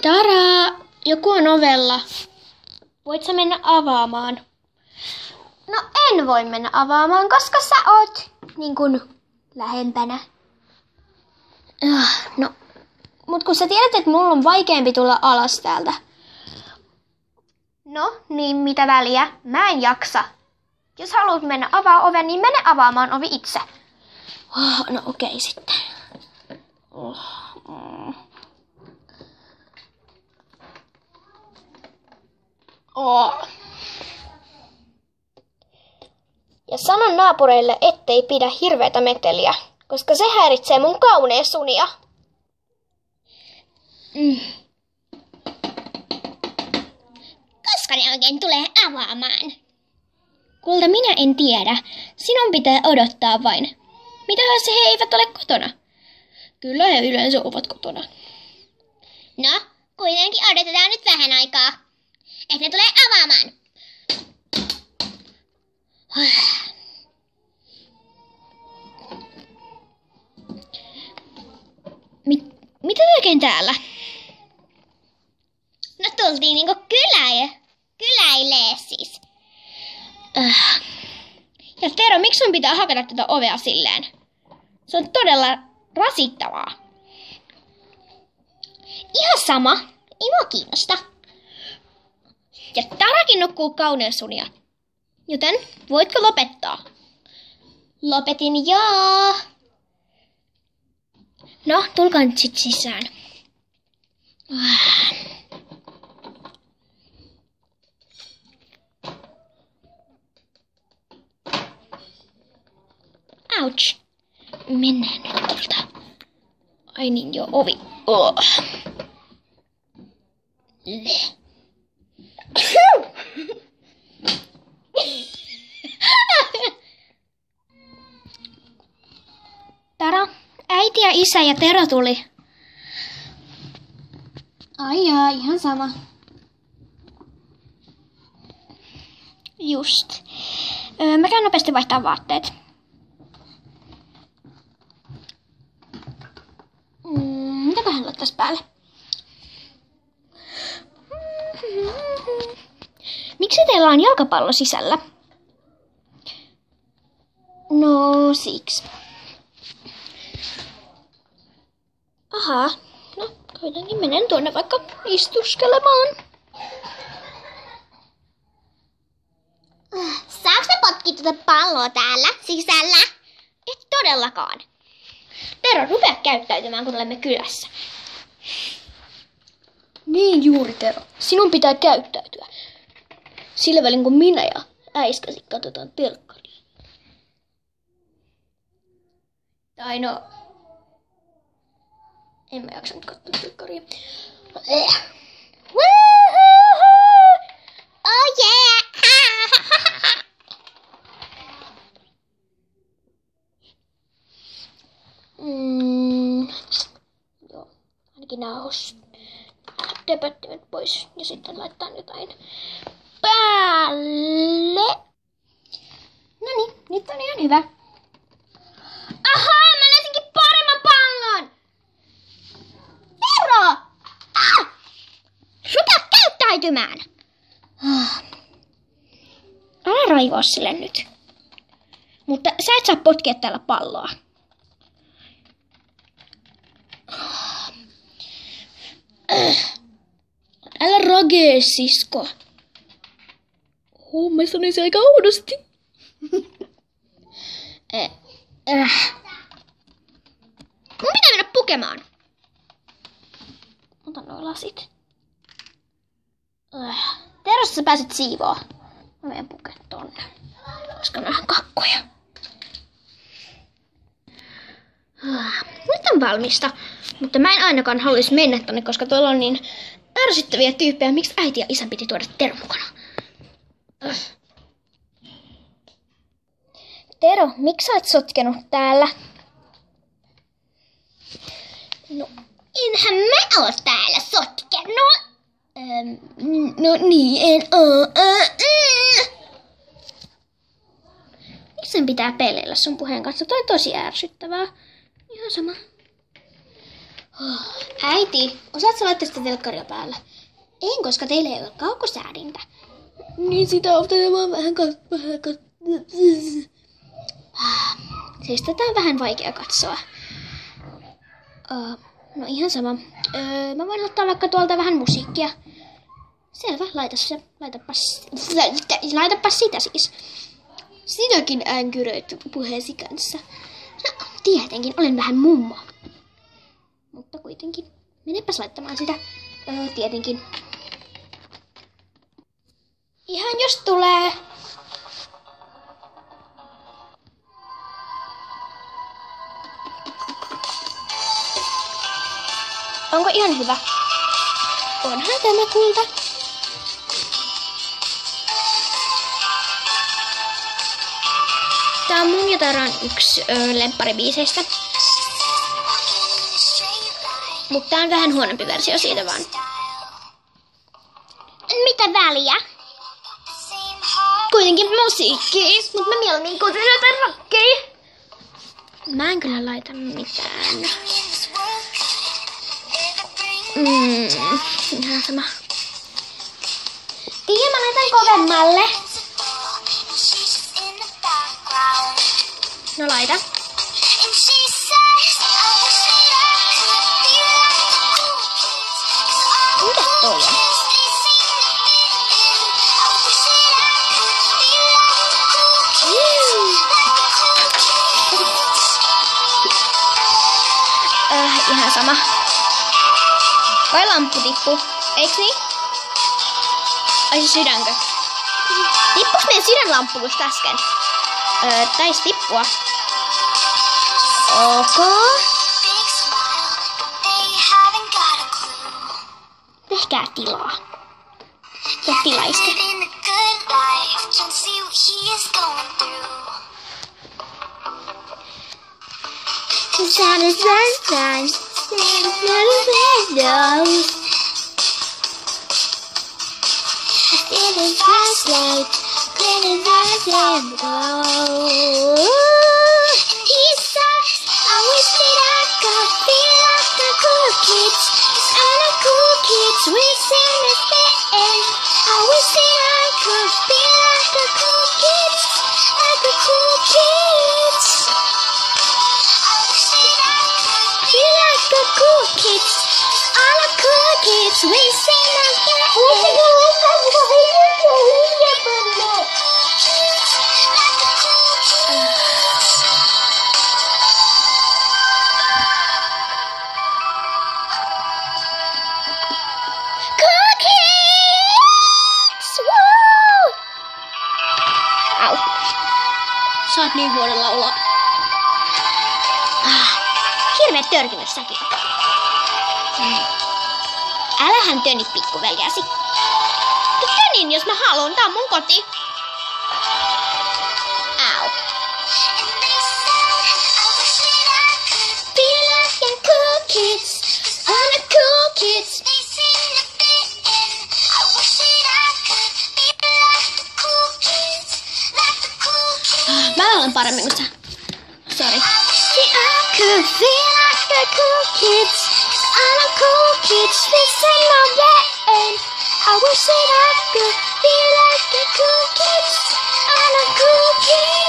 Tara, joku on ovella. Voit sä mennä avaamaan? No en voi mennä avaamaan, koska sä oot niin kuin lähempänä. No, mut kun sä tiedät, että mulla on vaikeampi tulla alas täältä. No, niin mitä väliä? Mä en jaksa. Jos haluat mennä avaa oven, niin mene avaamaan ovi itse. No okei sitten. Ja sanon naapureille, ettei pidä hirveätä meteliä, koska se häiritsee mun kauneisunia. Koska ne oikein tulee avaamaan? Kulta, minä en tiedä. Sinun pitää odottaa vain. Mitähän se he eivät ole kotona? Kyllä he yleensä ovat kotona. No, kuitenkin odotetaan nyt vähän aikaa. Että ne tulee avaamaan. Mitä oikein täällä? No tultiin niinku kyläilee siis. Ja Tero, miksi sun pitää hakata tätä ovea silleen? Se on todella rasittavaa. Ihan sama. Ei mua kiinnosta. Ja Tarakin nukkuu kauneusunia. Joten voitko lopettaa? Lopetin joo. No, tulkaa nyt sit sisään. Ouch. Mennään nyt kulta. Ai niin, joo, ovi. Tara, äiti ja isä ja Tero tuli. Ai jaa, ihan sama. Just. Mä käyn nopeasti vaihtaa vaatteet. Mitäköhän laittaisi päälle? Miksi teillä on jalkapallo sisällä? No siksi. Ahaa, no kuitenkin menen tuonne vaikka istuskelemaan. Saanko sä potkia tuota palloa täällä sisällä? Et todellakaan. Tero, rupea käyttäytymään, kun olemme kylässä. Niin juuri, Tero. Sinun pitää käyttäytyä. Sillä välin kun minä ja äiskäsi katsotaan telkkaria. Tai no, en mä jaksa nyt katsoa telkkaria. Oh yeah! Joo, ainakin nää töpöttimet pois ja sitten laittaa jotain päälle. Noniin, nyt on ihan hyvä. Ahaa, mä löysinkin paremman pallon! Tero! Rupea käyttäytymään! Älä raivoa sille nyt. Mutta sä et saa potkia täällä palloa. Älä ragee, sisko. Mä sanoin se aika oudosti. Mun pitää mennä pukemaan. Ota nuo lasit. Terossa sä pääset siivoa. Mä menen puken tonne. Koska mä oon kakkoja. Nyt on valmista. Mutta mä en ainakaan haluaisi mennä tonne, koska tuolla on niin ärsyttäviä tyyppejä. Miksi äiti ja isä piti tuoda Tero mukana? Tero, miksi sä oot sotkenut täällä? No, enhän mä oo täällä sotkenut. No niin, en oo. Miksi sen pitää peleillä sun puheen kanssa? Toi on tosi ärsyttävää. Ihan sama. Äiti, osaatko laittaa sitä telkkaria päälle? En, koska teillä ei ole kaukosäädintä. Niin sitä otetaan vähän siis tätä on vähän vaikea katsoa. No ihan sama. Mä voin ottaa vaikka tuolta vähän musiikkia. Selvä, laitapas sitä siis. Sinäkin änkyröit puheesi kanssa. No, tietenkin, olen vähän mummo. Mutta kuitenkin. Menepäs laittamaan sitä. Tietenkin. Ihan jos tulee. Onko ihan hyvä? Onhan tämä kulta. Tää on mun ja Taran yksi lempparibiiseistä. Mutta tää on vähän huonompi versio siitä vaan. Mitä väliä? Kuitenkin musiikki, mutta mä mieluummin kuuntelen jotain rockia. Mä en kyllä laita mitään. Ihan sama. Tiedä, mä laitan kovemmalle. No laita. Mitä toi on? Ihan sama. Vai lamppu tippuu? Eiks niin? Ai se sydänkö? Tippuks meidän sydänlamppu just äsken? Taisi tippua. Tehkää tilaa. Ja tilaiste. Sä oot niin huono laulaa. Hirveä törkimys säkin. Älähän töni pikkuveljäsi. Tönin, jos mä haluan. Tää on mun koti. Au. Mä laulan paremmin kuin sä. Sori. I could feel like the cool kids. I'm a cool kids, listen my way. I wish that I could feel like the cool kids. I'm a cool kid.